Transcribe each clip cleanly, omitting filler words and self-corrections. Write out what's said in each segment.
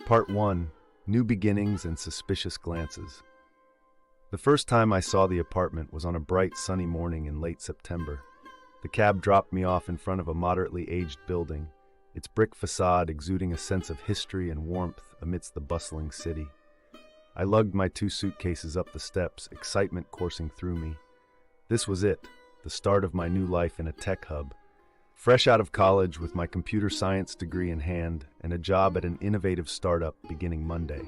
Part 1. New Beginnings and Suspicious Glances. The first time I saw the apartment was on a bright, sunny morning in late September. The cab dropped me off in front of a moderately aged building, its brick facade exuding a sense of history and warmth amidst the bustling city. I lugged my 2 suitcases up the steps, excitement coursing through me. This was it, the start of my new life in a tech hub. Fresh out of college with my computer science degree in hand and a job at an innovative startup beginning Monday.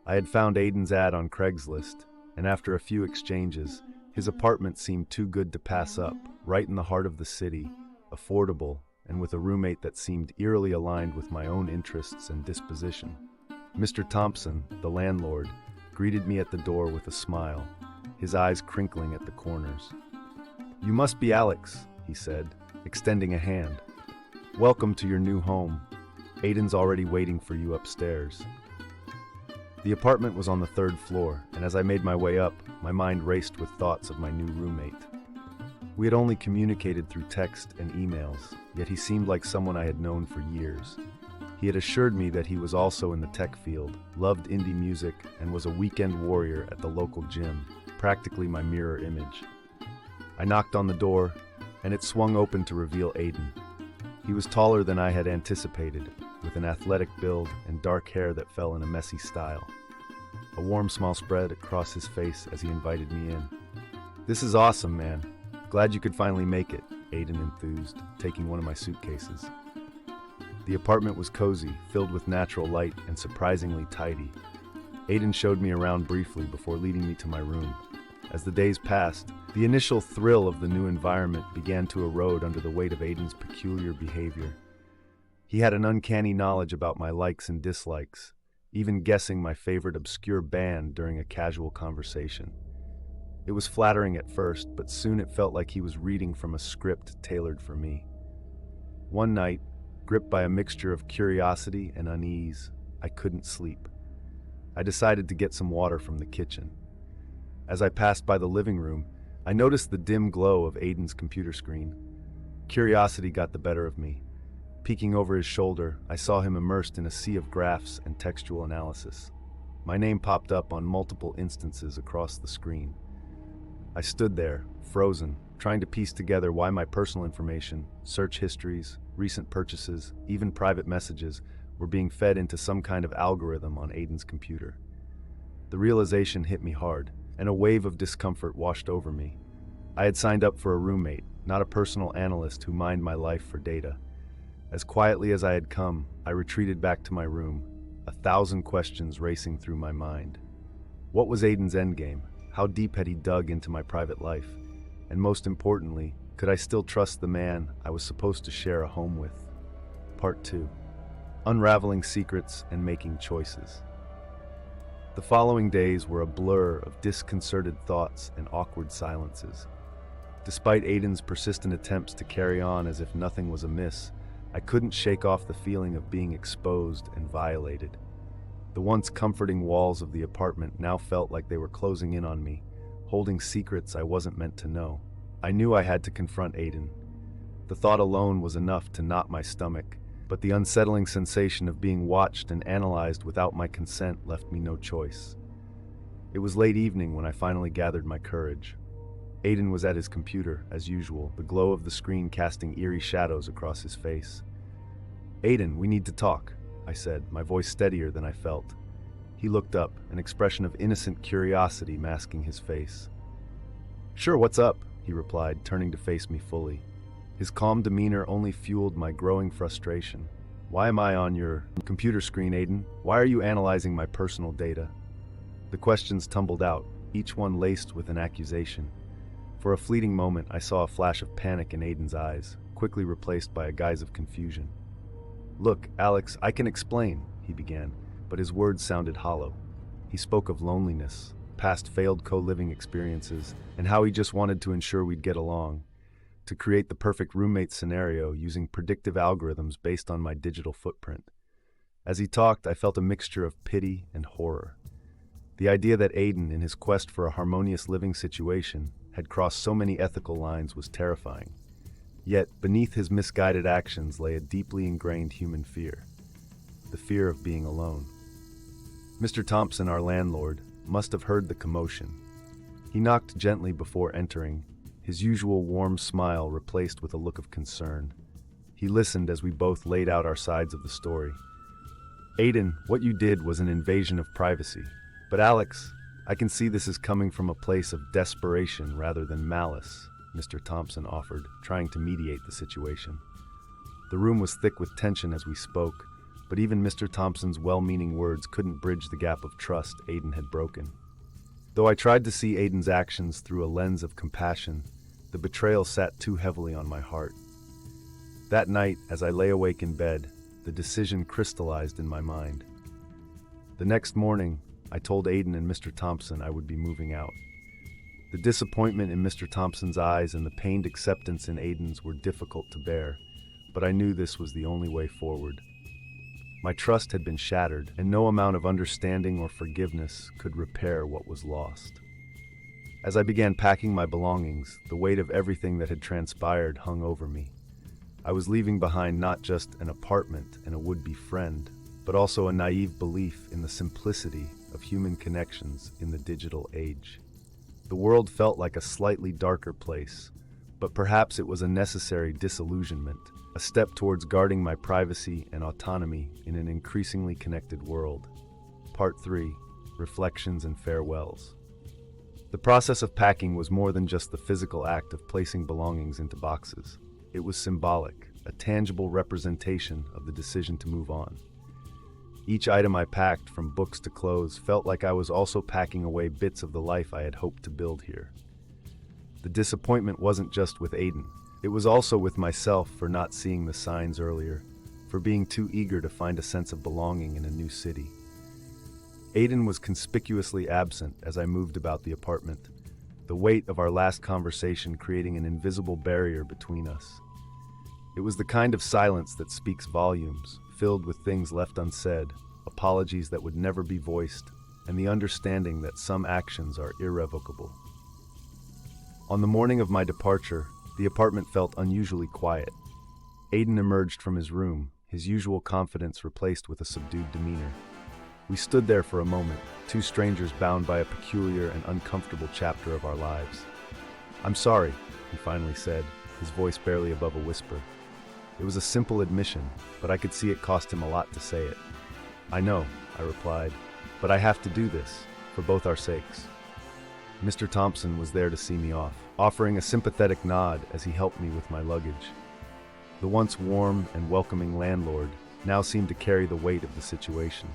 I had found Aiden's ad on Craigslist, and after a few exchanges, his apartment seemed too good to pass up, right in the heart of the city, affordable, and with a roommate that seemed eerily aligned with my own interests and disposition. Mr. Thompson, the landlord, greeted me at the door with a smile, his eyes crinkling at the corners. "You must be Alex," he said, extending a hand. "Welcome to your new home. Aiden's already waiting for you upstairs." The apartment was on the 3rd floor, and as I made my way up, my mind raced with thoughts of my new roommate. We had only communicated through text and emails, yet he seemed like someone I had known for years. He had assured me that he was also in the tech field, loved indie music, and was a weekend warrior at the local gym, practically my mirror image. I knocked on the door, and it swung open to reveal Aiden. He was taller than I had anticipated, with an athletic build and dark hair that fell in a messy style. A warm smile spread across his face as he invited me in. "This is awesome, man. Glad you could finally make it," Aiden enthused, taking one of my suitcases. The apartment was cozy, filled with natural light and surprisingly tidy. Aiden showed me around briefly before leading me to my room. As the days passed, the initial thrill of the new environment began to erode under the weight of Aiden's peculiar behavior. He had an uncanny knowledge about my likes and dislikes, even guessing my favorite obscure band during a casual conversation. It was flattering at first, but soon it felt like he was reading from a script tailored for me. One night, gripped by a mixture of curiosity and unease, I couldn't sleep. I decided to get some water from the kitchen. As I passed by the living room, I noticed the dim glow of Aiden's computer screen. Curiosity got the better of me. Peeking over his shoulder, I saw him immersed in a sea of graphs and textual analysis. My name popped up on multiple instances across the screen. I stood there, frozen, trying to piece together why my personal information, search histories, recent purchases, even private messages, were being fed into some kind of algorithm on Aiden's computer. The realization hit me hard, and a wave of discomfort washed over me. I had signed up for a roommate, not a personal analyst who mined my life for data. As quietly as I had come, I retreated back to my room, 1,000 questions racing through my mind. What was Aiden's endgame? How deep had he dug into my private life? And most importantly, could I still trust the man I was supposed to share a home with? Part 2. Unraveling secrets and making choices. The following days were a blur of disconcerted thoughts and awkward silences. Despite Aiden's persistent attempts to carry on as if nothing was amiss, I couldn't shake off the feeling of being exposed and violated. The once comforting walls of the apartment now felt like they were closing in on me, holding secrets I wasn't meant to know. I knew I had to confront Aiden. The thought alone was enough to knot my stomach, but the unsettling sensation of being watched and analyzed without my consent left me no choice. It was late evening when I finally gathered my courage. Aiden was at his computer, as usual, the glow of the screen casting eerie shadows across his face. "Aiden, we need to talk," I said, my voice steadier than I felt. He looked up, an expression of innocent curiosity masking his face. "Sure, what's up?" he replied, turning to face me fully. His calm demeanor only fueled my growing frustration. "Why am I on your computer screen, Aiden? Why are you analyzing my personal data?" The questions tumbled out, each one laced with an accusation. For a fleeting moment, I saw a flash of panic in Aiden's eyes, quickly replaced by a guise of confusion. "Look, Alex, I can explain," he began, but his words sounded hollow. He spoke of loneliness, past failed co-living experiences, and how he just wanted to ensure we'd get along, to create the perfect roommate scenario using predictive algorithms based on my digital footprint. As he talked, I felt a mixture of pity and horror. The idea that Aiden, in his quest for a harmonious living situation, had crossed so many ethical lines was terrifying. Yet, beneath his misguided actions lay a deeply ingrained human fear. the fear of being alone. Mr. Thompson, our landlord, must have heard the commotion. He knocked gently before entering, his usual warm smile replaced with a look of concern. He listened as we both laid out our sides of the story. "Aiden, what you did was an invasion of privacy. But Alex, I can see this is coming from a place of desperation rather than malice," Mr. Thompson offered, trying to mediate the situation. The room was thick with tension as we spoke, but even Mr. Thompson's well-meaning words couldn't bridge the gap of trust Aiden had broken. Though I tried to see Aiden's actions through a lens of compassion, the betrayal sat too heavily on my heart. That night, as I lay awake in bed, the decision crystallized in my mind. The next morning, I told Aiden and Mr. Thompson I would be moving out. The disappointment in Mr. Thompson's eyes and the pained acceptance in Aiden's were difficult to bear, but I knew this was the only way forward. My trust had been shattered, and no amount of understanding or forgiveness could repair what was lost. As I began packing my belongings, the weight of everything that had transpired hung over me. I was leaving behind not just an apartment and a would-be friend, but also a naive belief in the simplicity of human connections in the digital age. The world felt like a slightly darker place, but perhaps it was a necessary disillusionment, a step towards guarding my privacy and autonomy in an increasingly connected world. Part 3: Reflections and Farewells. The process of packing was more than just the physical act of placing belongings into boxes. It was symbolic, a tangible representation of the decision to move on. Each item I packed, from books to clothes, felt like I was also packing away bits of the life I had hoped to build here. The disappointment wasn't just with Aiden. It was also with myself for not seeing the signs earlier, for being too eager to find a sense of belonging in a new city. Aiden was conspicuously absent as I moved about the apartment, the weight of our last conversation creating an invisible barrier between us. It was the kind of silence that speaks volumes, filled with things left unsaid, apologies that would never be voiced, and the understanding that some actions are irrevocable. On the morning of my departure, the apartment felt unusually quiet. Aiden emerged from his room, his usual confidence replaced with a subdued demeanor. We stood there for a moment, two strangers bound by a peculiar and uncomfortable chapter of our lives. "I'm sorry," he finally said, his voice barely above a whisper. It was a simple admission, but I could see it cost him a lot to say it. "I know," I replied, "but I have to do this, for both our sakes." Mr. Thompson was there to see me off, offering a sympathetic nod as he helped me with my luggage. The once warm and welcoming landlord now seemed to carry the weight of the situation,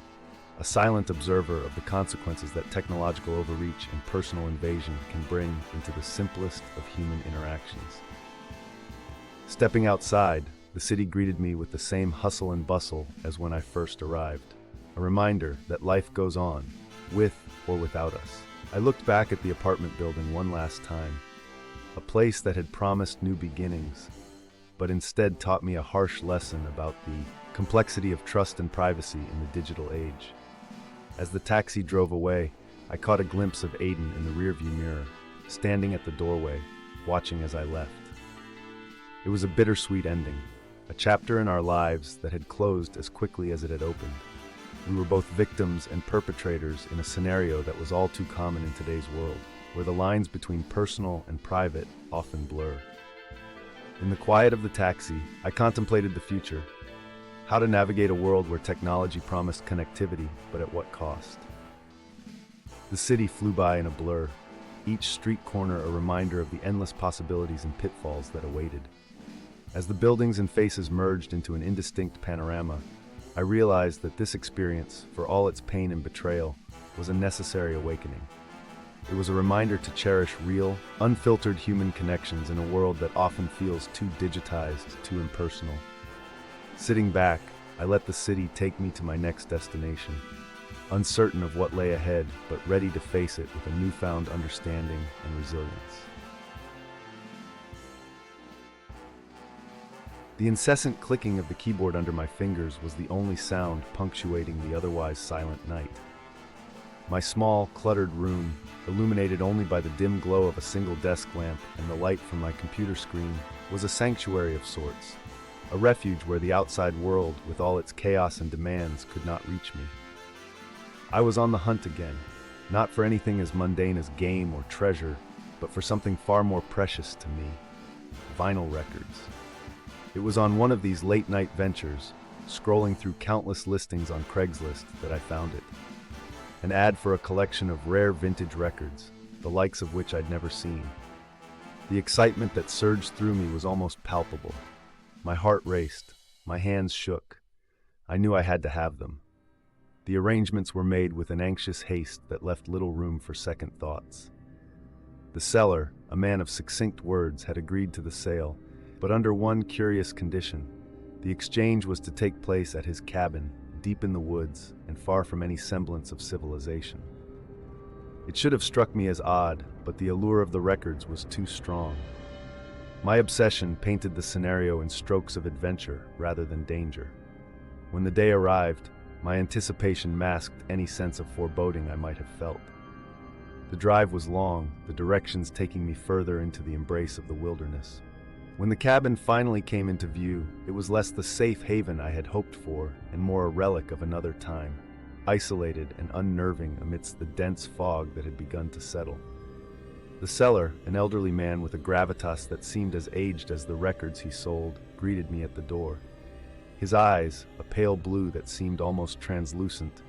a silent observer of the consequences that technological overreach and personal invasion can bring into the simplest of human interactions. Stepping outside, the city greeted me with the same hustle and bustle as when I first arrived, a reminder that life goes on, with or without us. I looked back at the apartment building one last time, a place that had promised new beginnings, but instead taught me a harsh lesson about the complexity of trust and privacy in the digital age. As the taxi drove away, I caught a glimpse of Aiden in the rearview mirror, standing at the doorway, watching as I left. It was a bittersweet ending, a chapter in our lives that had closed as quickly as it had opened. We were both victims and perpetrators in a scenario that was all too common in today's world, where the lines between personal and private often blur. In the quiet of the taxi, I contemplated the future, how to navigate a world where technology promised connectivity, but at what cost? The city flew by in a blur, each street corner a reminder of the endless possibilities and pitfalls that awaited. As the buildings and faces merged into an indistinct panorama, I realized that this experience, for all its pain and betrayal, was a necessary awakening. It was a reminder to cherish real, unfiltered human connections in a world that often feels too digitized, too impersonal. Sitting back, I let the city take me to my next destination, uncertain of what lay ahead, but ready to face it with a newfound understanding and resilience. The incessant clicking of the keyboard under my fingers was the only sound punctuating the otherwise silent night. My small, cluttered room, illuminated only by the dim glow of a single desk lamp and the light from my computer screen, was a sanctuary of sorts, a refuge where the outside world, with all its chaos and demands, could not reach me. I was on the hunt again, not for anything as mundane as game or treasure, but for something far more precious to me: vinyl records. It was on one of these late-night ventures, scrolling through countless listings on Craigslist, that I found it. An ad for a collection of rare vintage records, the likes of which I'd never seen. The excitement that surged through me was almost palpable. My heart raced, my hands shook. I knew I had to have them. The arrangements were made with an anxious haste that left little room for second thoughts. The seller, a man of succinct words, had agreed to the sale, but under one curious condition. The exchange was to take place at his cabin, deep in the woods and far from any semblance of civilization. It should have struck me as odd, but the allure of the records was too strong. My obsession painted the scenario in strokes of adventure rather than danger. When the day arrived, my anticipation masked any sense of foreboding I might have felt. The drive was long, the directions taking me further into the embrace of the wilderness. When the cabin finally came into view, it was less the safe haven I had hoped for and more a relic of another time, isolated and unnerving amidst the dense fog that had begun to settle. The seller, an elderly man with a gravitas that seemed as aged as the records he sold, greeted me at the door. His eyes, a pale blue that seemed almost translucent,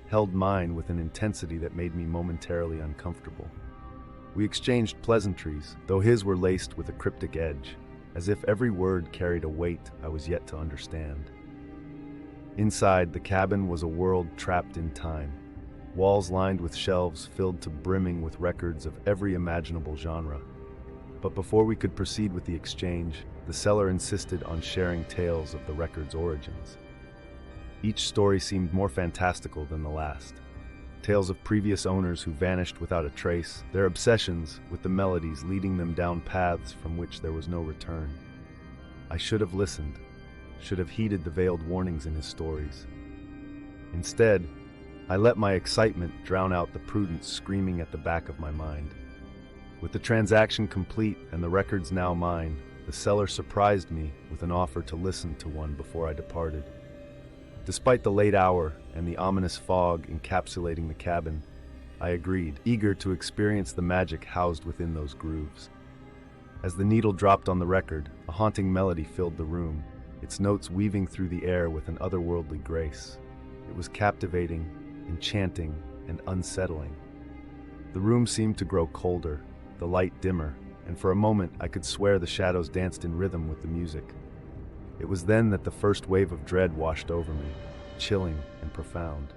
held mine with an intensity that made me momentarily uncomfortable. We exchanged pleasantries, though his were laced with a cryptic edge, as if every word carried a weight I was yet to understand. Inside, the cabin was a world trapped in time, walls lined with shelves filled to brimming with records of every imaginable genre. But before we could proceed with the exchange, the seller insisted on sharing tales of the record's origins. Each story seemed more fantastical than the last. Tales of previous owners who vanished without a trace, their obsessions with the melodies leading them down paths from which there was no return. I should have listened, should have heeded the veiled warnings in his stories. Instead, I let my excitement drown out the prudence screaming at the back of my mind. With the transaction complete and the records now mine, the seller surprised me with an offer to listen to one before I departed. Despite the late hour and the ominous fog encapsulating the cabin, I agreed, eager to experience the magic housed within those grooves. As the needle dropped on the record, a haunting melody filled the room, its notes weaving through the air with an otherworldly grace. It was captivating, enchanting, and unsettling. The room seemed to grow colder, the light dimmer, and for a moment I could swear the shadows danced in rhythm with the music. It was then that the first wave of dread washed over me, chilling and profound.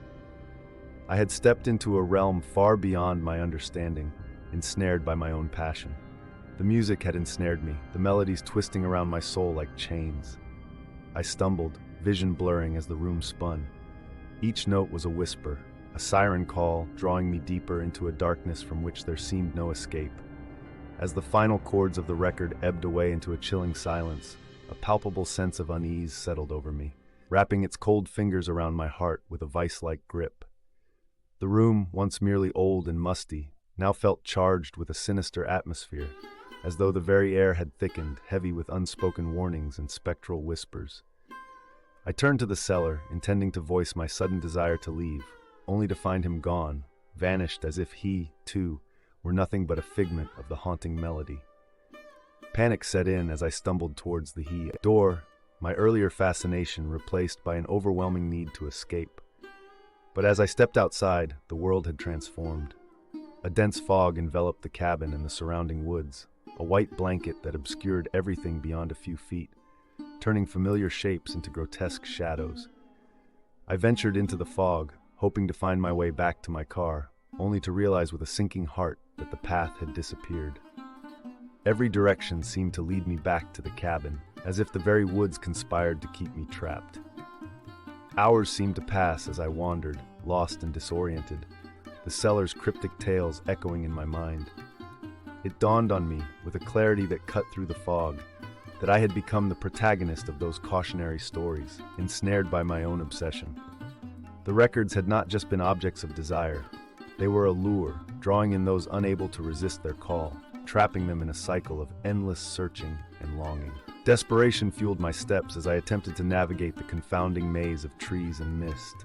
I had stepped into a realm far beyond my understanding, ensnared by my own passion. The music had ensnared me, the melodies twisting around my soul like chains. I stumbled, vision blurring as the room spun. Each note was a whisper, a siren call drawing me deeper into a darkness from which there seemed no escape. As the final chords of the record ebbed away into a chilling silence, a palpable sense of unease settled over me, wrapping its cold fingers around my heart with a vice-like grip. The room, once merely old and musty, now felt charged with a sinister atmosphere, as though the very air had thickened, heavy with unspoken warnings and spectral whispers. I turned to the seller, intending to voice my sudden desire to leave, only to find him gone, vanished as if he, too, were nothing but a figment of the haunting melody. Panic set in as I stumbled towards the door, my earlier fascination replaced by an overwhelming need to escape. But as I stepped outside, the world had transformed. A dense fog enveloped the cabin and the surrounding woods, a white blanket that obscured everything beyond a few feet, turning familiar shapes into grotesque shadows. I ventured into the fog, hoping to find my way back to my car, only to realize with a sinking heart that the path had disappeared. Every direction seemed to lead me back to the cabin, as if the very woods conspired to keep me trapped. Hours seemed to pass as I wandered, lost and disoriented, the seller's cryptic tales echoing in my mind. It dawned on me, with a clarity that cut through the fog, that I had become the protagonist of those cautionary stories, ensnared by my own obsession. The records had not just been objects of desire. They were a lure, drawing in those unable to resist their call, trapping them in a cycle of endless searching and longing. Desperation fueled my steps as I attempted to navigate the confounding maze of trees and mist.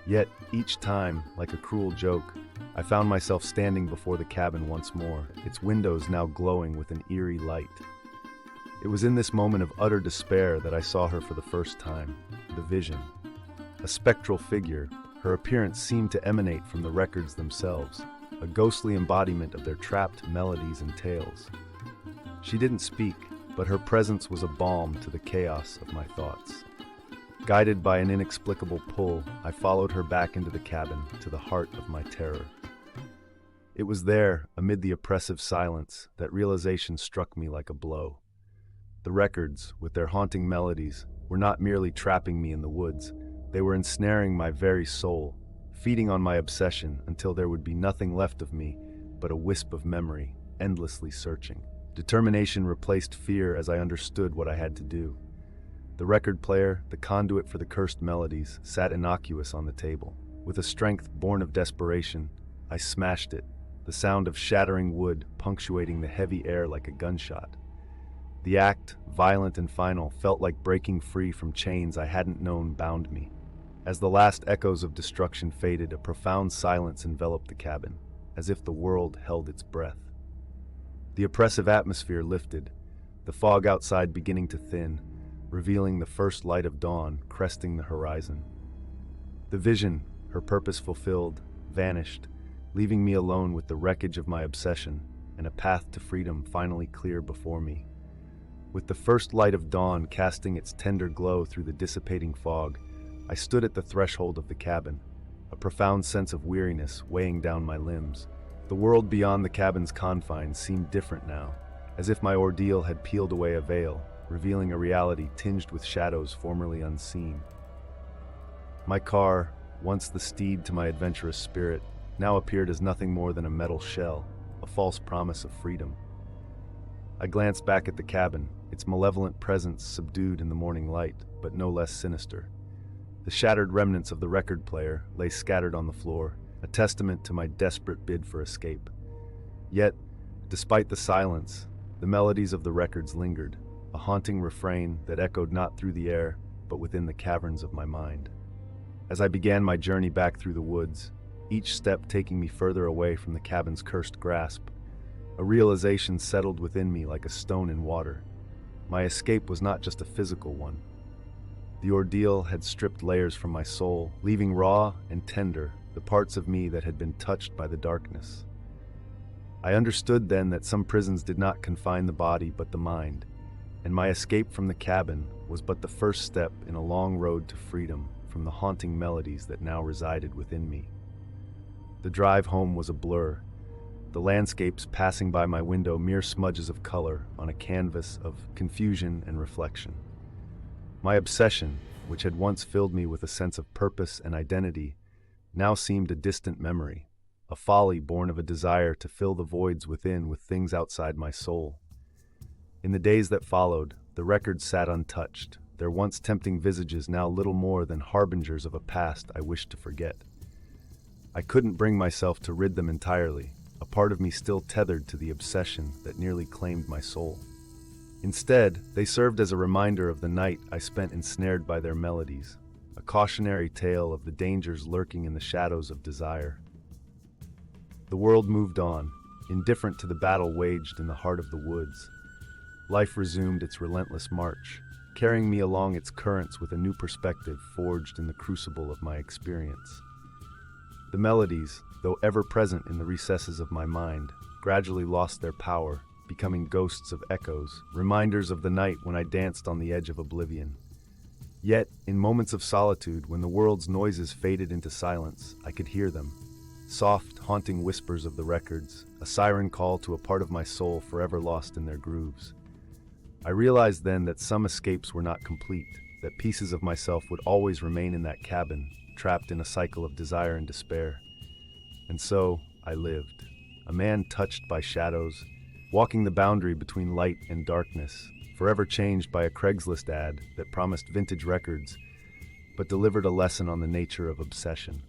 Yet, each time, like a cruel joke, I found myself standing before the cabin once more, its windows now glowing with an eerie light. It was in this moment of utter despair that I saw her for the first time, the vision. A spectral figure, her appearance seemed to emanate from the records themselves, a ghostly embodiment of their trapped melodies and tales. She didn't speak, but her presence was a balm to the chaos of my thoughts. Guided by an inexplicable pull, I followed her back into the cabin, to the heart of my terror. It was there, amid the oppressive silence, that realization struck me like a blow. The records, with their haunting melodies, were not merely trapping me in the woods, they were ensnaring my very soul, feeding on my obsession until there would be nothing left of me but a wisp of memory, endlessly searching. Determination replaced fear as I understood what I had to do. The record player, the conduit for the cursed melodies, sat innocuous on the table. With a strength born of desperation, I smashed it, the sound of shattering wood punctuating the heavy air like a gunshot. The act, violent and final, felt like breaking free from chains I hadn't known bound me. As the last echoes of destruction faded, a profound silence enveloped the cabin, as if the world held its breath. The oppressive atmosphere lifted, the fog outside beginning to thin, revealing the first light of dawn cresting the horizon. The vision, her purpose fulfilled, vanished, leaving me alone with the wreckage of my obsession and a path to freedom finally clear before me. With the first light of dawn casting its tender glow through the dissipating fog, I stood at the threshold of the cabin, a profound sense of weariness weighing down my limbs. The world beyond the cabin's confines seemed different now, as if my ordeal had peeled away a veil, revealing a reality tinged with shadows formerly unseen. My car, once the steed to my adventurous spirit, now appeared as nothing more than a metal shell, a false promise of freedom. I glanced back at the cabin, its malevolent presence subdued in the morning light, but no less sinister. The shattered remnants of the record player lay scattered on the floor, a testament to my desperate bid for escape. Yet, despite the silence, the melodies of the records lingered, a haunting refrain that echoed not through the air, but within the caverns of my mind. As I began my journey back through the woods, each step taking me further away from the cabin's cursed grasp, a realization settled within me like a stone in water. My escape was not just a physical one. The ordeal had stripped layers from my soul, leaving raw and tender the parts of me that had been touched by the darkness. I understood then that some prisons did not confine the body but the mind, and my escape from the cabin was but the first step in a long road to freedom from the haunting melodies that now resided within me. The drive home was a blur, the landscapes passing by my window mere smudges of color on a canvas of confusion and reflection. My obsession, which had once filled me with a sense of purpose and identity, now seemed a distant memory, a folly born of a desire to fill the voids within with things outside my soul. In the days that followed, the records sat untouched, their once tempting visages now little more than harbingers of a past I wished to forget. I couldn't bring myself to rid them entirely, a part of me still tethered to the obsession that nearly claimed my soul. Instead, they served as a reminder of the night I spent ensnared by their melodies, a cautionary tale of the dangers lurking in the shadows of desire. The world moved on, indifferent to the battle waged in the heart of the woods. Life resumed its relentless march, carrying me along its currents with a new perspective forged in the crucible of my experience. The melodies, though ever present in the recesses of my mind, gradually lost their power, becoming ghosts of echoes, reminders of the night when I danced on the edge of oblivion. Yet, in moments of solitude, when the world's noises faded into silence, I could hear them. Soft, haunting whispers of the records, a siren call to a part of my soul forever lost in their grooves. I realized then that some escapes were not complete, that pieces of myself would always remain in that cabin, trapped in a cycle of desire and despair. And so, I lived, a man touched by shadows, walking the boundary between light and darkness, forever changed by a Craigslist ad that promised vintage records, but delivered a lesson on the nature of obsession.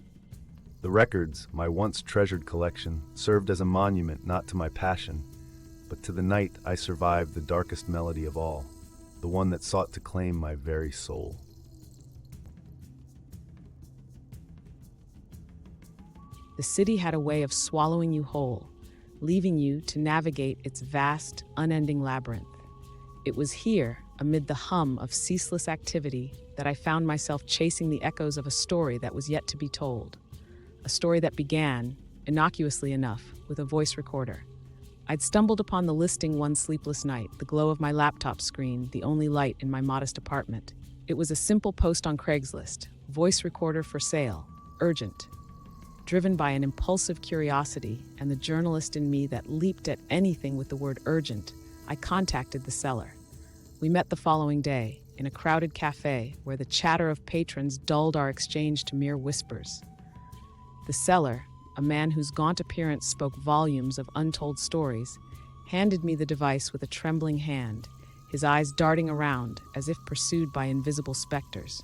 The records, my once treasured collection, served as a monument not to my passion, but to the night I survived the darkest melody of all. the one that sought to claim my very soul. The city had a way of swallowing you whole, leaving you to navigate its vast, unending labyrinth. It was here, amid the hum of ceaseless activity, that I found myself chasing the echoes of a story that was yet to be told. A story that began, innocuously enough, with a voice recorder. I'd stumbled upon the listing one sleepless night, the glow of my laptop screen, the only light in my modest apartment. It was a simple post on Craigslist, voice recorder for sale, urgent. Driven by an impulsive curiosity and the journalist in me that leaped at anything with the word urgent, I contacted the seller. We met the following day, in a crowded cafe where the chatter of patrons dulled our exchange to mere whispers. The seller, a man whose gaunt appearance spoke volumes of untold stories, handed me the device with a trembling hand, his eyes darting around as if pursued by invisible specters.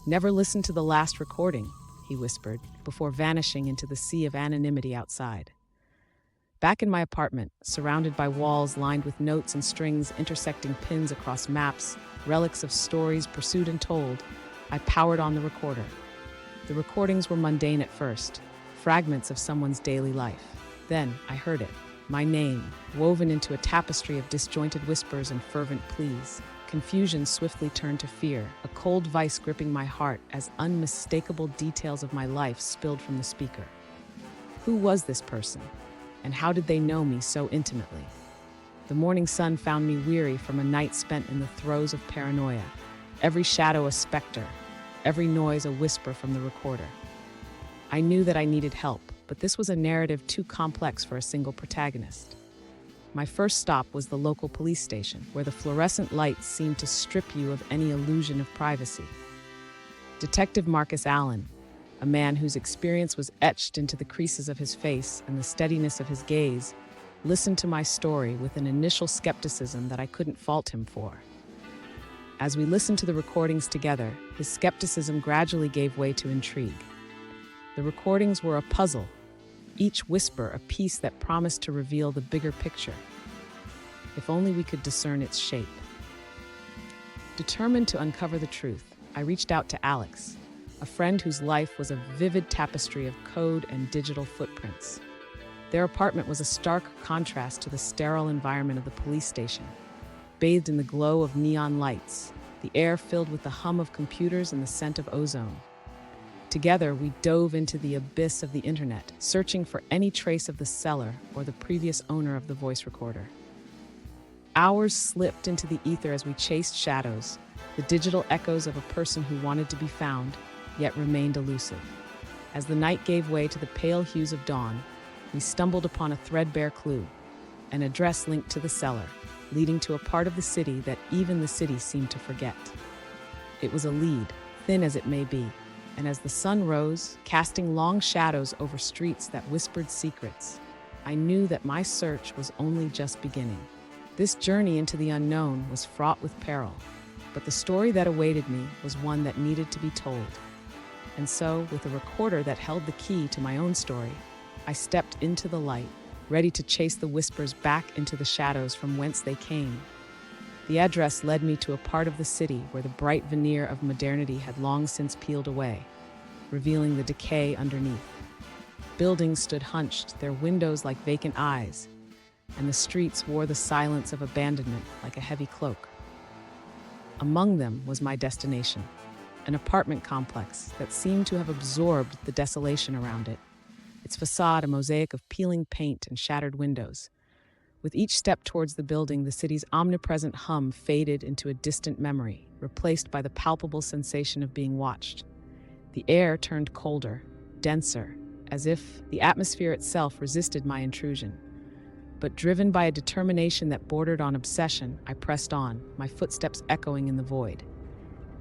"Never listen to the last recording," he whispered, before vanishing into the sea of anonymity outside. Back in my apartment, surrounded by walls lined with notes and strings intersecting pins across maps, relics of stories pursued and told, I powered on the recorder. The recordings were mundane at first, fragments of someone's daily life. Then I heard it, my name, woven into a tapestry of disjointed whispers and fervent pleas. Confusion swiftly turned to fear, a cold vice gripping my heart as unmistakable details of my life spilled from the speaker. Who was this person? And how did they know me so intimately? The morning sun found me weary from a night spent in the throes of paranoia, every shadow a specter, every noise a whisper from the recorder. I knew that I needed help, but this was a narrative too complex for a single protagonist. My first stop was the local police station, where the fluorescent lights seemed to strip you of any illusion of privacy. Detective Marcus Allen, a man whose experience was etched into the creases of his face and the steadiness of his gaze, listened to my story with an initial skepticism that I couldn't fault him for. As we listened to the recordings together, his skepticism gradually gave way to intrigue. The recordings were a puzzle, each whisper a piece that promised to reveal the bigger picture. If only we could discern its shape. Determined to uncover the truth, I reached out to Alex, a friend whose life was a vivid tapestry of code and digital footprints. Their apartment was a stark contrast to the sterile environment of the police station, bathed in the glow of neon lights, the air filled with the hum of computers and the scent of ozone. Together, we dove into the abyss of the internet, searching for any trace of the seller or the previous owner of the voice recorder. Hours slipped into the ether as we chased shadows, the digital echoes of a person who wanted to be found, yet remained elusive. As the night gave way to the pale hues of dawn, we stumbled upon a threadbare clue, an address linked to the seller, leading to a part of the city that even the city seemed to forget. It was a lead, thin as it may be, and as the sun rose, casting long shadows over streets that whispered secrets, I knew that my search was only just beginning. This journey into the unknown was fraught with peril, but the story that awaited me was one that needed to be told. And so, with a recorder that held the key to my own story, I stepped into the light, ready to chase the whispers back into the shadows from whence they came. The address led me to a part of the city where the bright veneer of modernity had long since peeled away, revealing the decay underneath. Buildings stood hunched, their windows like vacant eyes, and the streets wore the silence of abandonment like a heavy cloak. Among them was my destination, an apartment complex that seemed to have absorbed the desolation around it, its facade a mosaic of peeling paint and shattered windows. With each step towards the building, the city's omnipresent hum faded into a distant memory, replaced by the palpable sensation of being watched. The air turned colder, denser, as if the atmosphere itself resisted my intrusion. But driven by a determination that bordered on obsession, I pressed on, my footsteps echoing in the void.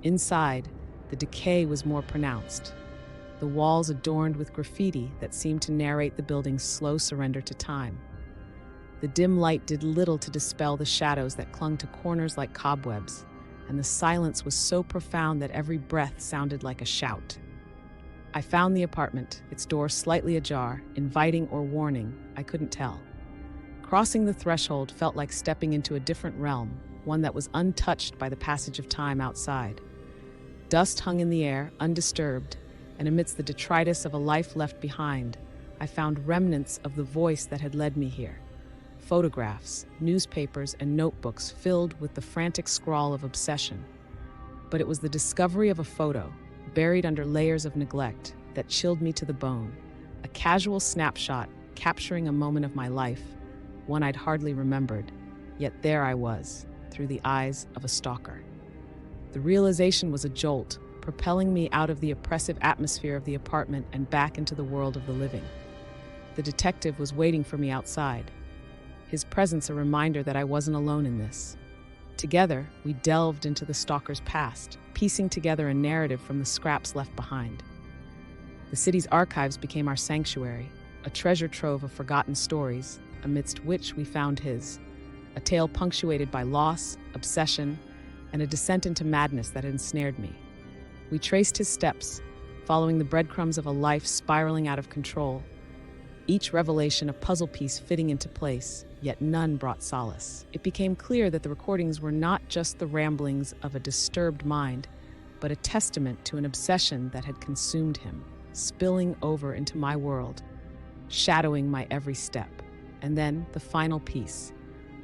Inside, the decay was more pronounced, the walls adorned with graffiti that seemed to narrate the building's slow surrender to time. The dim light did little to dispel the shadows that clung to corners like cobwebs, and the silence was so profound that every breath sounded like a shout. I found the apartment, its door slightly ajar, inviting or warning, I couldn't tell. Crossing the threshold felt like stepping into a different realm, one that was untouched by the passage of time outside. Dust hung in the air, undisturbed, and amidst the detritus of a life left behind, I found remnants of the voice that had led me here. Photographs, newspapers, and notebooks filled with the frantic scrawl of obsession. But it was the discovery of a photo, buried under layers of neglect, that chilled me to the bone. A casual snapshot capturing a moment of my life, one I'd hardly remembered, yet there I was, through the eyes of a stalker. The realization was a jolt, propelling me out of the oppressive atmosphere of the apartment and back into the world of the living. The detective was waiting for me outside, his presence a reminder that I wasn't alone in this. Together, we delved into the stalker's past, piecing together a narrative from the scraps left behind. The city's archives became our sanctuary, a treasure trove of forgotten stories, amidst which we found his, a tale punctuated by loss, obsession, and a descent into madness that had ensnared me. We traced his steps, following the breadcrumbs of a life spiraling out of control, each revelation a puzzle piece fitting into place, yet none brought solace. It became clear that the recordings were not just the ramblings of a disturbed mind, but a testament to an obsession that had consumed him, spilling over into my world, shadowing my every step. And then the final piece,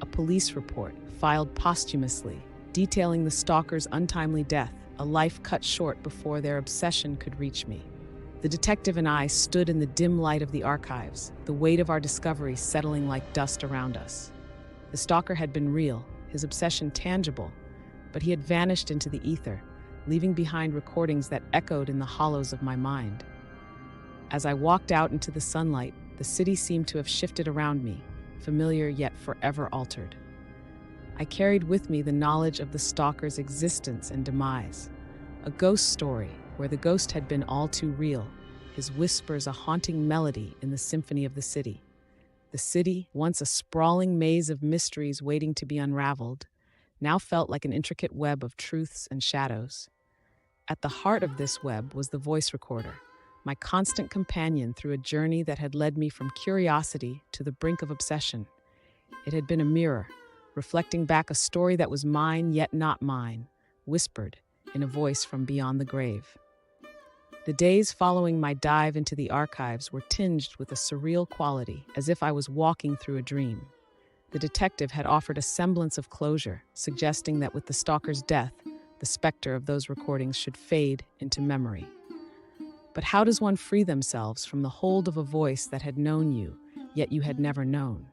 a police report filed posthumously, detailing the stalker's untimely death, a life cut short before their obsession could reach me. The detective and I stood in the dim light of the archives, the weight of our discovery settling like dust around us. The stalker had been real, his obsession tangible, but he had vanished into the ether, leaving behind recordings that echoed in the hollows of my mind. As I walked out into the sunlight, the city seemed to have shifted around me, familiar yet forever altered. I carried with me the knowledge of the stalker's existence and demise, a ghost story where the ghost had been all too real, his whispers a haunting melody in the symphony of the city. The city, once a sprawling maze of mysteries waiting to be unraveled, now felt like an intricate web of truths and shadows. At the heart of this web was the voice recorder, my constant companion through a journey that had led me from curiosity to the brink of obsession. It had been a mirror, reflecting back a story that was mine yet not mine, whispered in a voice from beyond the grave. The days following my dive into the archives were tinged with a surreal quality, as if I was walking through a dream. The detective had offered a semblance of closure, suggesting that with the stalker's death, the specter of those recordings should fade into memory. But how does one free themselves from the hold of a voice that had known you, yet you had never known?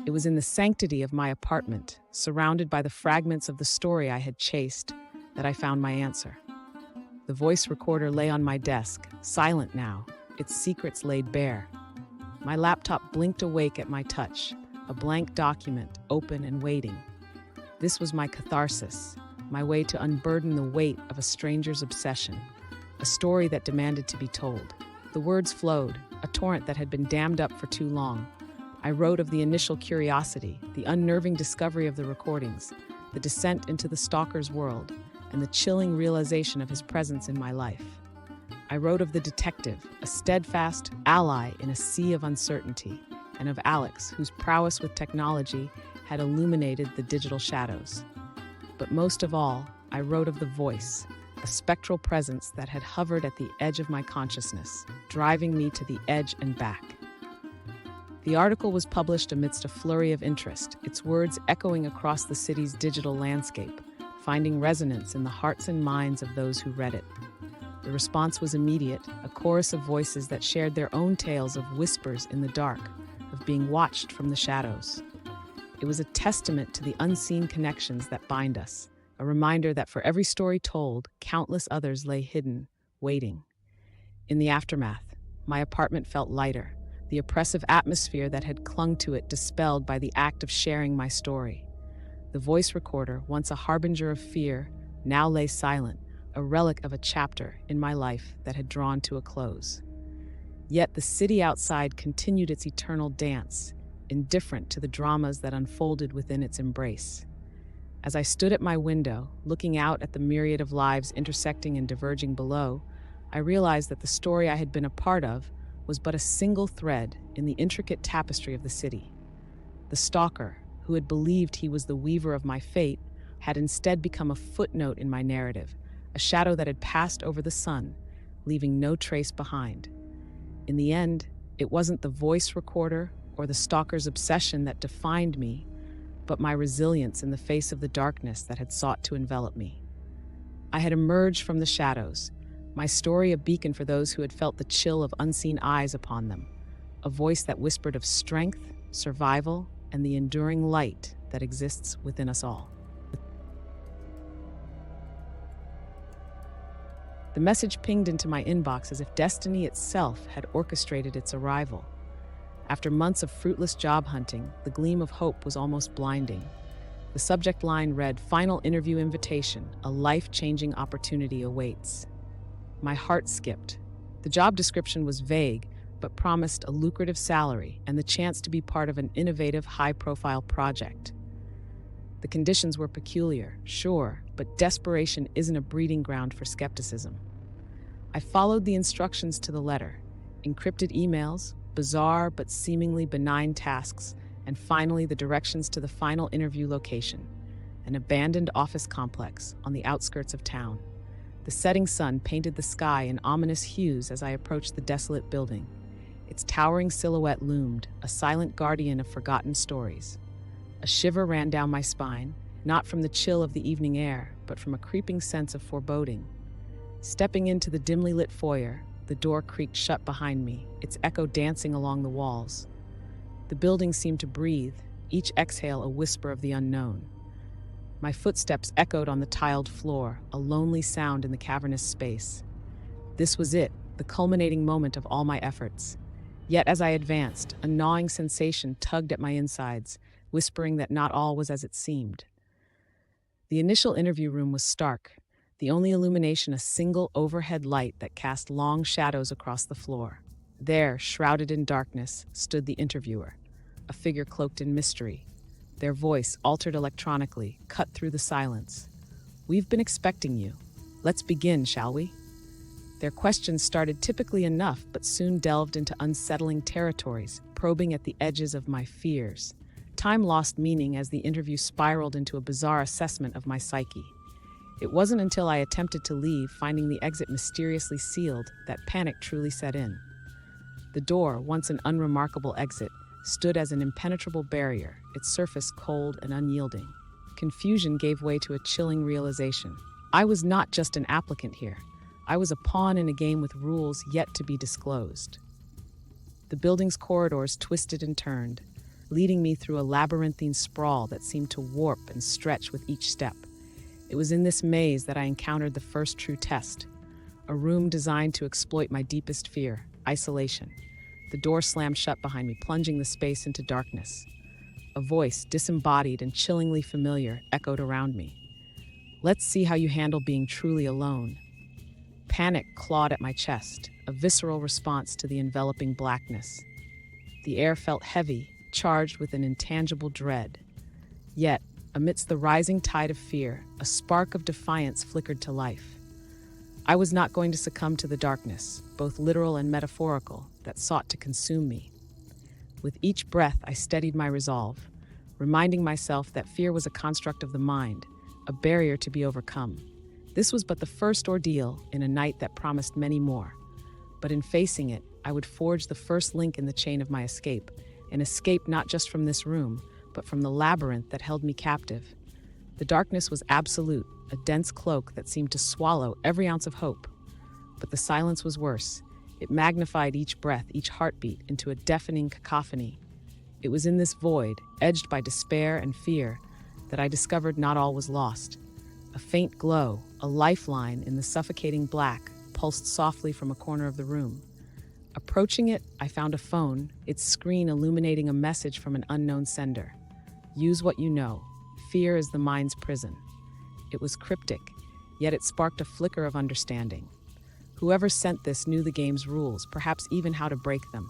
It was in the sanctity of my apartment, surrounded by the fragments of the story I had chased, that I found my answer. The voice recorder lay on my desk, silent now, its secrets laid bare. My laptop blinked awake at my touch, a blank document, open and waiting. This was my catharsis, my way to unburden the weight of a stranger's obsession, a story that demanded to be told. The words flowed, a torrent that had been dammed up for too long. I wrote of the initial curiosity, the unnerving discovery of the recordings, the descent into the stalker's world, and the chilling realization of his presence in my life. I wrote of the detective, a steadfast ally in a sea of uncertainty, and of Alex, whose prowess with technology had illuminated the digital shadows. But most of all, I wrote of the voice, a spectral presence that had hovered at the edge of my consciousness, driving me to the edge and back. The article was published amidst a flurry of interest, its words echoing across the city's digital landscape, finding resonance in the hearts and minds of those who read it. The response was immediate, a chorus of voices that shared their own tales of whispers in the dark, of being watched from the shadows. It was a testament to the unseen connections that bind us, a reminder that for every story told, countless others lay hidden, waiting. In the aftermath, my apartment felt lighter, the oppressive atmosphere that had clung to it dispelled by the act of sharing my story. The voice recorder, once a harbinger of fear, now lay silent, a relic of a chapter in my life that had drawn to a close. Yet the city outside continued its eternal dance, indifferent to the dramas that unfolded within its embrace. As I stood at my window, looking out at the myriad of lives intersecting and diverging below, I realized that the story I had been a part of was but a single thread in the intricate tapestry of the city. The stalker, who had believed he was the weaver of my fate, had instead become a footnote in my narrative, a shadow that had passed over the sun, leaving no trace behind. In the end, it wasn't the voice recorder or the stalker's obsession that defined me, but my resilience in the face of the darkness that had sought to envelop me. I had emerged from the shadows, my story a beacon for those who had felt the chill of unseen eyes upon them, a voice that whispered of strength, survival, and the enduring light that exists within us all. The message pinged into my inbox as if destiny itself had orchestrated its arrival. After months of fruitless job hunting, the gleam of hope was almost blinding. The subject line read, "Final interview invitation, a life-changing opportunity awaits." My heart skipped. The job description was vague, but promised a lucrative salary and the chance to be part of an innovative, high-profile project. The conditions were peculiar, sure, but desperation isn't a breeding ground for skepticism. I followed the instructions to the letter: encrypted emails, bizarre but seemingly benign tasks, and finally the directions to the final interview location, an abandoned office complex on the outskirts of town. The setting sun painted the sky in ominous hues as I approached the desolate building. Its towering silhouette loomed, a silent guardian of forgotten stories. A shiver ran down my spine, not from the chill of the evening air, but from a creeping sense of foreboding. Stepping into the dimly lit foyer, the door creaked shut behind me, its echo dancing along the walls. The building seemed to breathe, each exhale a whisper of the unknown. My footsteps echoed on the tiled floor, a lonely sound in the cavernous space. This was it, the culminating moment of all my efforts. Yet as I advanced, a gnawing sensation tugged at my insides, whispering that not all was as it seemed. The initial interview room was stark, the only illumination a single overhead light that cast long shadows across the floor. There, shrouded in darkness, stood the interviewer, a figure cloaked in mystery. Their voice, altered electronically, cut through the silence. "We've been expecting you. Let's begin, shall we?" Their questions started typically enough, but soon delved into unsettling territories, probing at the edges of my fears. Time lost meaning as the interview spiraled into a bizarre assessment of my psyche. It wasn't until I attempted to leave, finding the exit mysteriously sealed, that panic truly set in. The door, once an unremarkable exit, stood as an impenetrable barrier, its surface cold and unyielding. Confusion gave way to a chilling realization. I was not just an applicant here. I was a pawn in a game with rules yet to be disclosed. The building's corridors twisted and turned, leading me through a labyrinthine sprawl that seemed to warp and stretch with each step. It was in this maze that I encountered the first true test, a room designed to exploit my deepest fear, isolation. The door slammed shut behind me, plunging the space into darkness. A voice, disembodied and chillingly familiar, echoed around me. "Let's see how you handle being truly alone." Panic clawed at my chest, a visceral response to the enveloping blackness. The air felt heavy, charged with an intangible dread. Yet, amidst the rising tide of fear, a spark of defiance flickered to life. I was not going to succumb to the darkness, both literal and metaphorical, that sought to consume me. With each breath, I steadied my resolve, reminding myself that fear was a construct of the mind, a barrier to be overcome. This was but the first ordeal in a night that promised many more. But in facing it, I would forge the first link in the chain of my escape, an escape not just from this room, but from the labyrinth that held me captive. The darkness was absolute, a dense cloak that seemed to swallow every ounce of hope. But the silence was worse. It magnified each breath, each heartbeat, into a deafening cacophony. It was in this void, edged by despair and fear, that I discovered not all was lost. A faint glow, a lifeline in the suffocating black, pulsed softly from a corner of the room. Approaching it, I found a phone, its screen illuminating a message from an unknown sender. "Use what you know. Fear is the mind's prison." It was cryptic, yet it sparked a flicker of understanding. Whoever sent this knew the game's rules, perhaps even how to break them.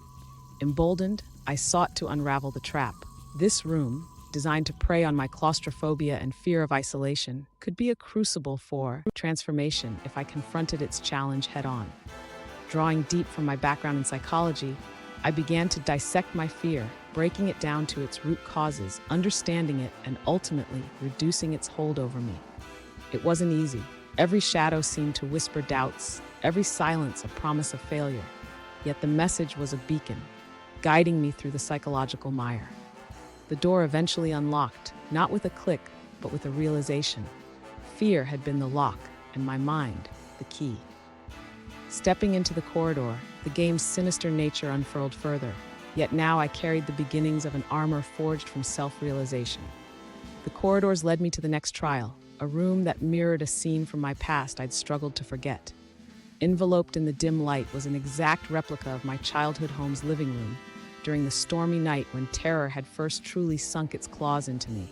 Emboldened, I sought to unravel the trap. This room, designed to prey on my claustrophobia and fear of isolation, could be a crucible for transformation if I confronted its challenge head-on. Drawing deep from my background in psychology, I began to dissect my fear, breaking it down to its root causes, understanding it, and ultimately reducing its hold over me. It wasn't easy. Every shadow seemed to whisper doubts, every silence a promise of failure. Yet the message was a beacon, guiding me through the psychological mire. The door eventually unlocked, not with a click, but with a realization. Fear had been the lock, and my mind, the key. Stepping into the corridor, the game's sinister nature unfurled further, yet now I carried the beginnings of an armor forged from self-realization. The corridors led me to the next trial, a room that mirrored a scene from my past I'd struggled to forget. Enveloped in the dim light was an exact replica of my childhood home's living room, during the stormy night when terror had first truly sunk its claws into me.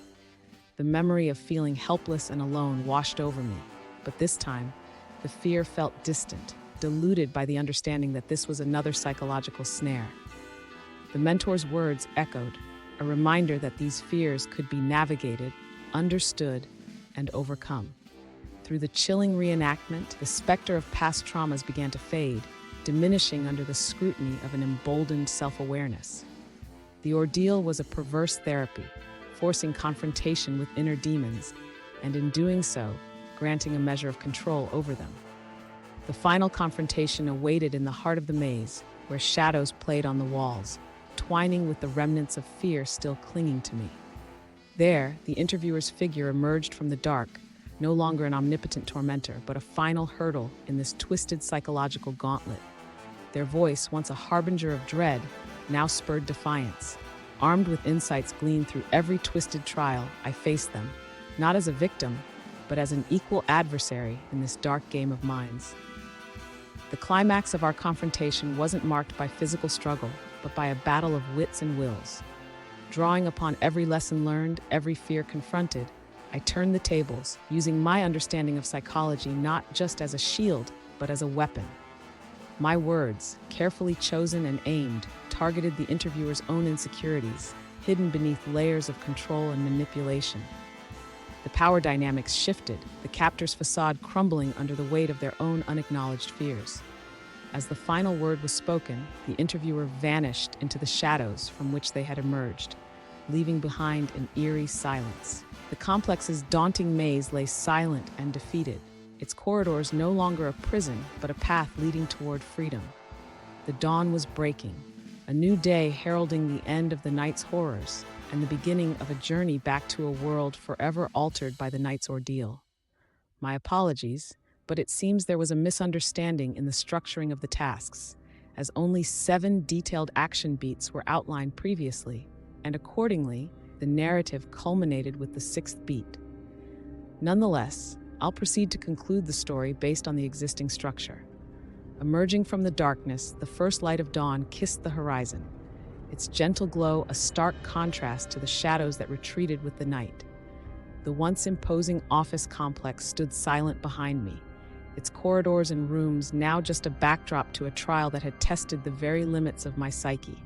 The memory of feeling helpless and alone washed over me, but this time, the fear felt distant, diluted by the understanding that this was another psychological snare. The mentor's words echoed, a reminder that these fears could be navigated, understood, and overcome. Through the chilling reenactment, the specter of past traumas began to fade, diminishing under the scrutiny of an emboldened self-awareness. The ordeal was a perverse therapy, forcing confrontation with inner demons, and in doing so, granting a measure of control over them. The final confrontation awaited in the heart of the maze, where shadows played on the walls, twining with the remnants of fear still clinging to me. There, the interviewer's figure emerged from the dark, no longer an omnipotent tormentor, but a final hurdle in this twisted psychological gauntlet. Their voice, once a harbinger of dread, now spurred defiance. Armed with insights gleaned through every twisted trial, I faced them, not as a victim, but as an equal adversary in this dark game of minds. The climax of our confrontation wasn't marked by physical struggle, but by a battle of wits and wills. Drawing upon every lesson learned, every fear confronted, I turned the tables, using my understanding of psychology not just as a shield, but as a weapon. My words, carefully chosen and aimed, targeted the interviewer's own insecurities, hidden beneath layers of control and manipulation. The power dynamics shifted, the captor's facade crumbling under the weight of their own unacknowledged fears. As the final word was spoken, the interviewer vanished into the shadows from which they had emerged, leaving behind an eerie silence. The complex's daunting maze lay silent and defeated, its corridors no longer a prison, but a path leading toward freedom. The dawn was breaking, a new day heralding the end of the night's horrors and the beginning of a journey back to a world forever altered by the night's ordeal. My apologies, but it seems there was a misunderstanding in the structuring of the tasks, as only 7 detailed action beats were outlined previously, and accordingly, the narrative culminated with the 6th beat. Nonetheless, I'll proceed to conclude the story based on the existing structure. Emerging from the darkness, the first light of dawn kissed the horizon, its gentle glow a stark contrast to the shadows that retreated with the night. The once imposing office complex stood silent behind me, its corridors and rooms now just a backdrop to a trial that had tested the very limits of my psyche.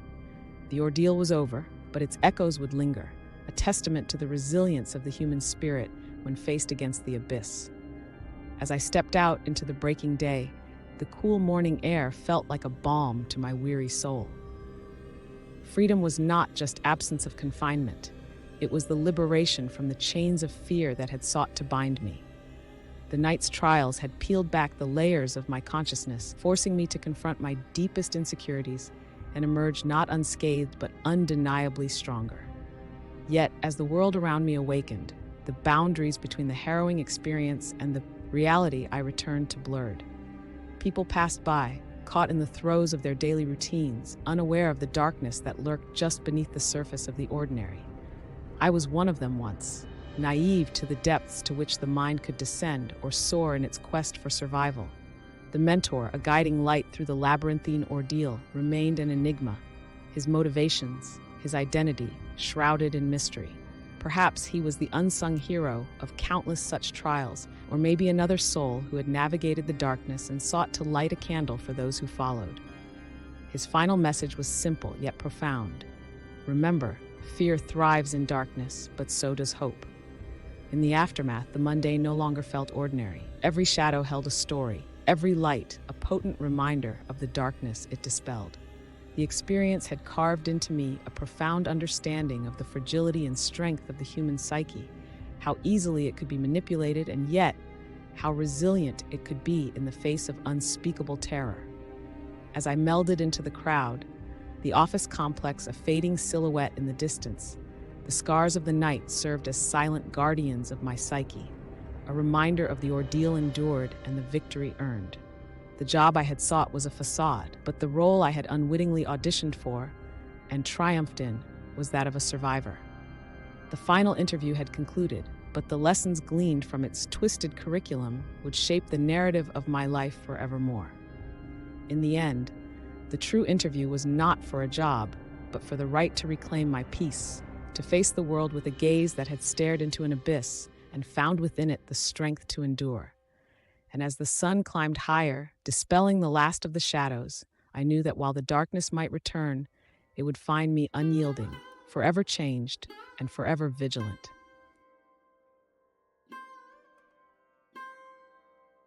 The ordeal was over, but its echoes would linger, a testament to the resilience of the human spirit when faced against the abyss. As I stepped out into the breaking day, the cool morning air felt like a balm to my weary soul. Freedom was not just absence of confinement. It was the liberation from the chains of fear that had sought to bind me. The night's trials had peeled back the layers of my consciousness, forcing me to confront my deepest insecurities and emerge not unscathed but undeniably stronger. Yet, as the world around me awakened, the boundaries between the harrowing experience and the reality I returned to blurred. People passed by, caught in the throes of their daily routines, unaware of the darkness that lurked just beneath the surface of the ordinary. I was one of them once, naive to the depths to which the mind could descend or soar in its quest for survival. The mentor, a guiding light through the labyrinthine ordeal, remained an enigma, his motivations, his identity, shrouded in mystery. Perhaps he was the unsung hero of countless such trials, or maybe another soul who had navigated the darkness and sought to light a candle for those who followed. His final message was simple yet profound. Remember, fear thrives in darkness, but so does hope. In the aftermath, the mundane no longer felt ordinary. Every shadow held a story, every light a potent reminder of the darkness it dispelled. The experience had carved into me a profound understanding of the fragility and strength of the human psyche, how easily it could be manipulated, and yet how resilient it could be in the face of unspeakable terror. As I melded into the crowd, the office complex a fading silhouette in the distance, the scars of the night served as silent guardians of my psyche, a reminder of the ordeal endured and the victory earned. The job I had sought was a facade, but the role I had unwittingly auditioned for and triumphed in was that of a survivor. The final interview had concluded, but the lessons gleaned from its twisted curriculum would shape the narrative of my life forevermore. In the end, the true interview was not for a job, but for the right to reclaim my peace, to face the world with a gaze that had stared into an abyss and found within it the strength to endure. And as the sun climbed higher, dispelling the last of the shadows, I knew that while the darkness might return, it would find me unyielding, forever changed, and forever vigilant.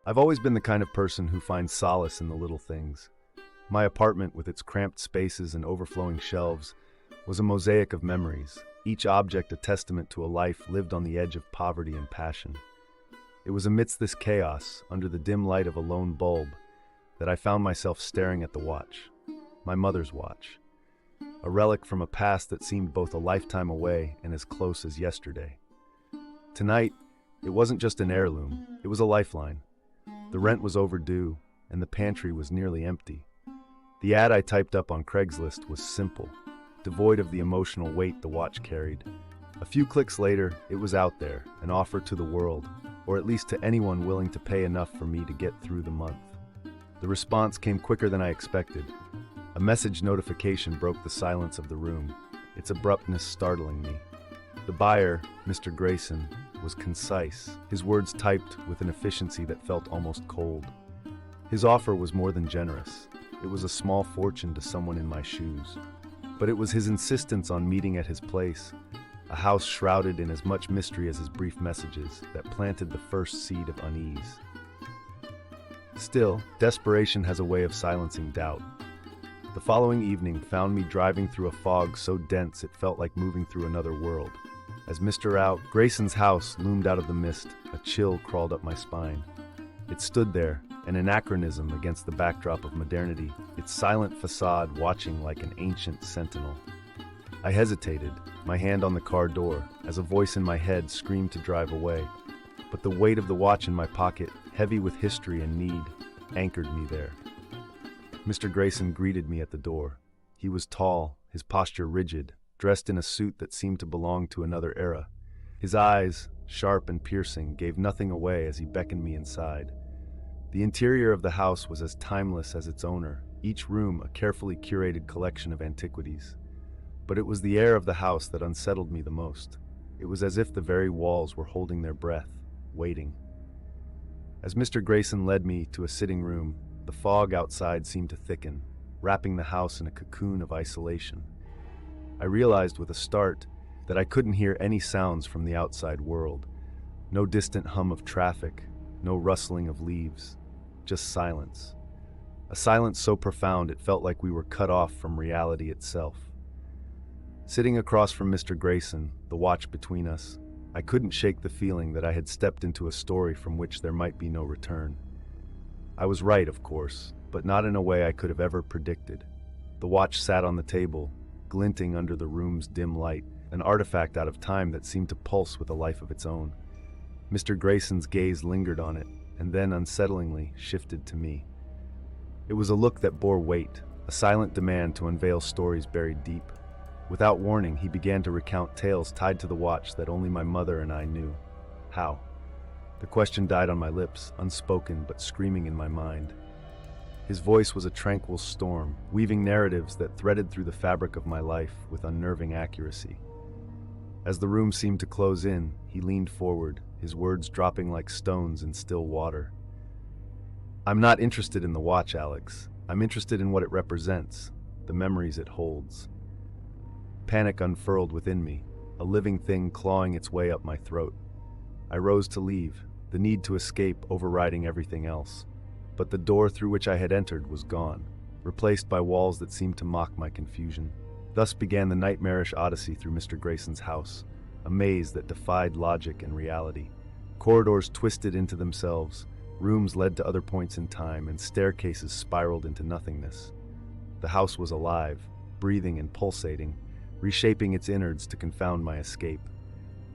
I've always been the kind of person who finds solace in the little things. My apartment, with its cramped spaces and overflowing shelves, was a mosaic of memories, each object a testament to a life lived on the edge of poverty and passion. It was amidst this chaos, under the dim light of a lone bulb, that I found myself staring at the watch, my mother's watch, a relic from a past that seemed both a lifetime away and as close as yesterday. Tonight, it wasn't just an heirloom, it was a lifeline. The rent was overdue, and the pantry was nearly empty. The ad I typed up on Craigslist was simple, devoid of the emotional weight the watch carried. A few clicks later, it was out there, an offer to the world, or at least to anyone willing to pay enough for me to get through the month. The response came quicker than I expected. A message notification broke the silence of the room, its abruptness startling me. The buyer, Mr. Grayson, was concise, his words typed with an efficiency that felt almost cold. His offer was more than generous. It was a small fortune to someone in my shoes. But it was his insistence on meeting at his place, a house shrouded in as much mystery as his brief messages, that planted the first seed of unease. Still, desperation has a way of silencing doubt. The following evening found me driving through a fog so dense it felt like moving through another world. As Grayson's house loomed out of the mist, a chill crawled up my spine. It stood there, an anachronism against the backdrop of modernity, its silent facade watching like an ancient sentinel. I hesitated, my hand on the car door, as a voice in my head screamed to drive away. But the weight of the watch in my pocket, heavy with history and need, anchored me there. Mr. Grayson greeted me at the door. He was tall, his posture rigid, dressed in a suit that seemed to belong to another era. His eyes, sharp and piercing, gave nothing away as he beckoned me inside. The interior of the house was as timeless as its owner, each room a carefully curated collection of antiquities. But it was the air of the house that unsettled me the most. It was as if the very walls were holding their breath, waiting. As Mr. Grayson led me to a sitting room, the fog outside seemed to thicken, wrapping the house in a cocoon of isolation. I realized with a start that I couldn't hear any sounds from the outside world. No distant hum of traffic, no rustling of leaves, just silence. A silence so profound it felt like we were cut off from reality itself. Sitting across from Mr. Grayson, the watch between us, I couldn't shake the feeling that I had stepped into a story from which there might be no return. I was right, of course, but not in a way I could have ever predicted. The watch sat on the table, glinting under the room's dim light, an artifact out of time that seemed to pulse with a life of its own. Mr. Grayson's gaze lingered on it, and then unsettlingly shifted to me. It was a look that bore weight, a silent demand to unveil stories buried deep. Without warning, he began to recount tales tied to the watch that only my mother and I knew. How? The question died on my lips, unspoken but screaming in my mind. His voice was a tranquil storm, weaving narratives that threaded through the fabric of my life with unnerving accuracy. As the room seemed to close in, he leaned forward, his words dropping like stones in still water. "I'm not interested in the watch, Alex. I'm interested in what it represents, the memories it holds." Panic unfurled within me, a living thing clawing its way up my throat. I rose to leave, the need to escape overriding everything else. But the door through which I had entered was gone. replaced by walls that seemed to mock my confusion. Thus began the nightmarish odyssey through Mr. Grayson's house, a maze that defied logic and reality. Corridors twisted into themselves, rooms led to other points in time, and staircases spiraled into nothingness. The house was alive, breathing and pulsating, reshaping its innards to confound my escape.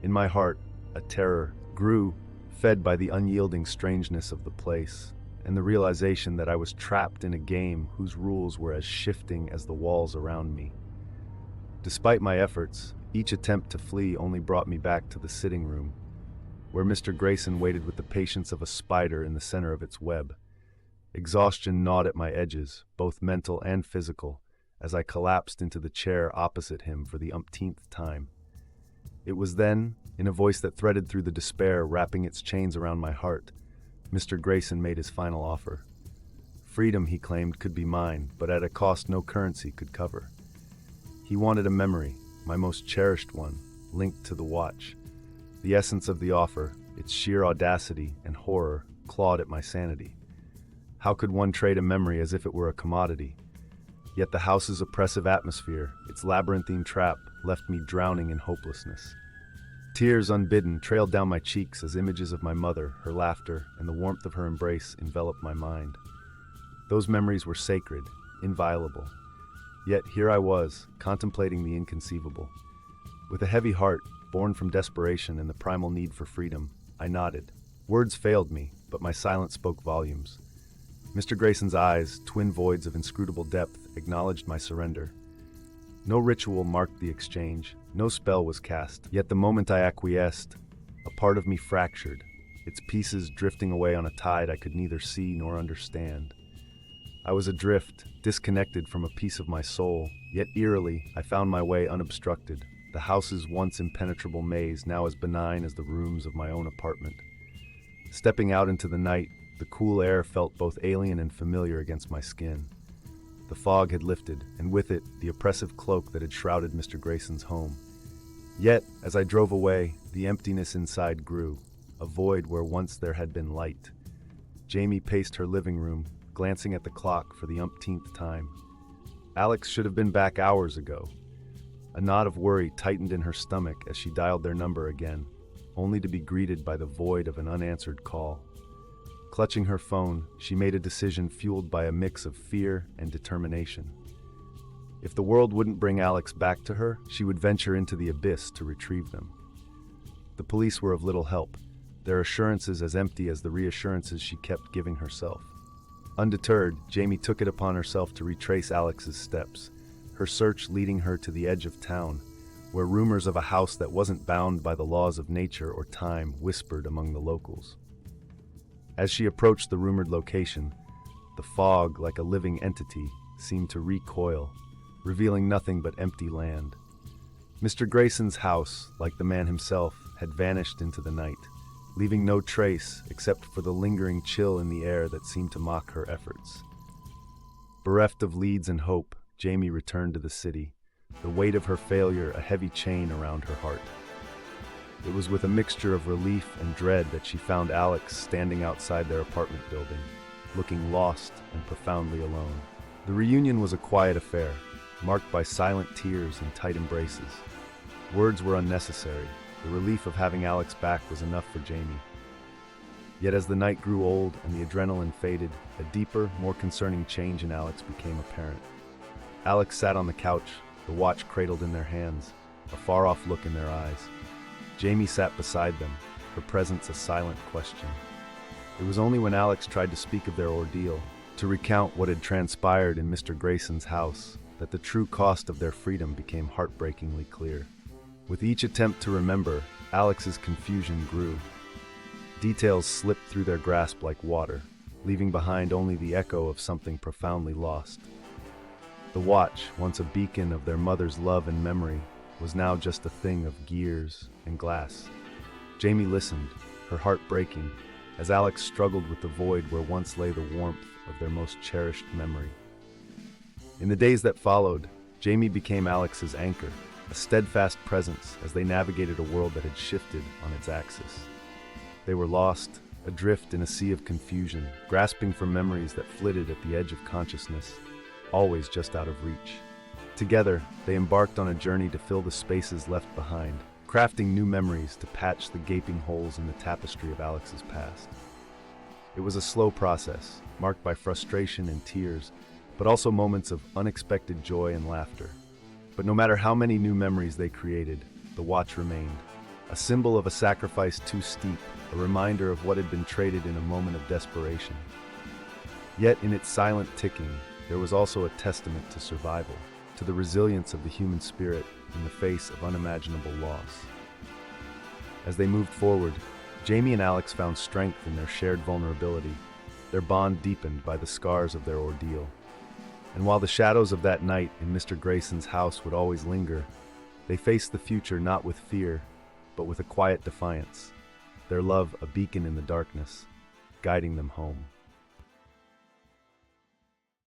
In my heart, a terror grew, fed by the unyielding strangeness of the place, and the realization that I was trapped in a game whose rules were as shifting as the walls around me. Despite my efforts, each attempt to flee only brought me back to the sitting room, where Mr. Grayson waited with the patience of a spider in the center of its web. Exhaustion gnawed at my edges, both mental and physical, as I collapsed into the chair opposite him for the umpteenth time. It was then, in a voice that threaded through the despair wrapping its chains around my heart, Mr. Grayson made his final offer. Freedom, he claimed, could be mine, but at a cost no currency could cover. He wanted a memory, my most cherished one, linked to the watch. The essence of the offer, its sheer audacity and horror, clawed at my sanity. How could one trade a memory as if it were a commodity? Yet the house's oppressive atmosphere, its labyrinthine trap, left me drowning in hopelessness. Tears unbidden trailed down my cheeks as images of my mother, her laughter, and the warmth of her embrace enveloped my mind. Those memories were sacred, inviolable. Yet here I was, contemplating the inconceivable. With a heavy heart, born from desperation and the primal need for freedom, I nodded. Words failed me, but my silence spoke volumes. Mr. Grayson's eyes, twin voids of inscrutable depth, acknowledged my surrender. No ritual marked the exchange, no spell was cast, yet the moment I acquiesced, a part of me fractured, its pieces drifting away on a tide I could neither see nor understand. I was adrift, disconnected from a piece of my soul, yet eerily I found my way unobstructed, the house's once impenetrable maze now as benign as the rooms of my own apartment. Stepping out into the night, the cool air felt both alien and familiar against my skin. The fog had lifted, and with it, the oppressive cloak that had shrouded Mr. Grayson's home. Yet, as I drove away, the emptiness inside grew, a void where once there had been light. Jamie paced her living room, glancing at the clock for the umpteenth time. Alex should have been back hours ago. A knot of worry tightened in her stomach as she dialed their number again, only to be greeted by the void of an unanswered call. Clutching her phone, she made a decision fueled by a mix of fear and determination. If the world wouldn't bring Alex back to her, she would venture into the abyss to retrieve them. The police were of little help, their assurances as empty as the reassurances she kept giving herself. Undeterred, Jamie took it upon herself to retrace Alex's steps, her search leading her to the edge of town, where rumors of a house that wasn't bound by the laws of nature or time whispered among the locals. As she approached the rumored location, the fog, like a living entity, seemed to recoil, revealing nothing but empty land. Mr. Grayson's house, like the man himself, had vanished into the night, leaving no trace except for the lingering chill in the air that seemed to mock her efforts. Bereft of leads and hope, Jamie returned to the city, the weight of her failure a heavy chain around her heart. It was with a mixture of relief and dread that she found Alex standing outside their apartment building, looking lost and profoundly alone. The reunion was a quiet affair, marked by silent tears and tight embraces. Words were unnecessary. The relief of having Alex back was enough for Jamie. Yet as the night grew old and the adrenaline faded, a deeper, more concerning change in Alex became apparent. Alex sat on the couch, the watch cradled in their hands, a far-off look in their eyes. Jamie sat beside them, her presence a silent question. It was only when Alex tried to speak of their ordeal, to recount what had transpired in Mr. Grayson's house, that the true cost of their freedom became heartbreakingly clear. With each attempt to remember, Alex's confusion grew. Details slipped through their grasp like water, leaving behind only the echo of something profoundly lost. The watch, once a beacon of their mother's love and memory, was now just a thing of gears and glass. Jamie listened, her heart breaking, as Alex struggled with the void where once lay the warmth of their most cherished memory. In the days that followed, Jamie became Alex's anchor, a steadfast presence as they navigated a world that had shifted on its axis. They were lost, adrift in a sea of confusion, grasping for memories that flitted at the edge of consciousness. always just out of reach. Together, they embarked on a journey to fill the spaces left behind, crafting new memories to patch the gaping holes in the tapestry of Alex's past. It was a slow process, marked by frustration and tears, but also moments of unexpected joy and laughter. But no matter how many new memories they created, the watch remained, a symbol of a sacrifice too steep, a reminder of what had been traded in a moment of desperation. Yet in its silent ticking, there was also a testament to survival, to the resilience of the human spirit in the face of unimaginable loss. As they moved forward, Jamie and Alex found strength in their shared vulnerability, their bond deepened by the scars of their ordeal. And while the shadows of that night in Mr. Grayson's house would always linger, they faced the future not with fear, but with a quiet defiance, their love a beacon in the darkness, guiding them home.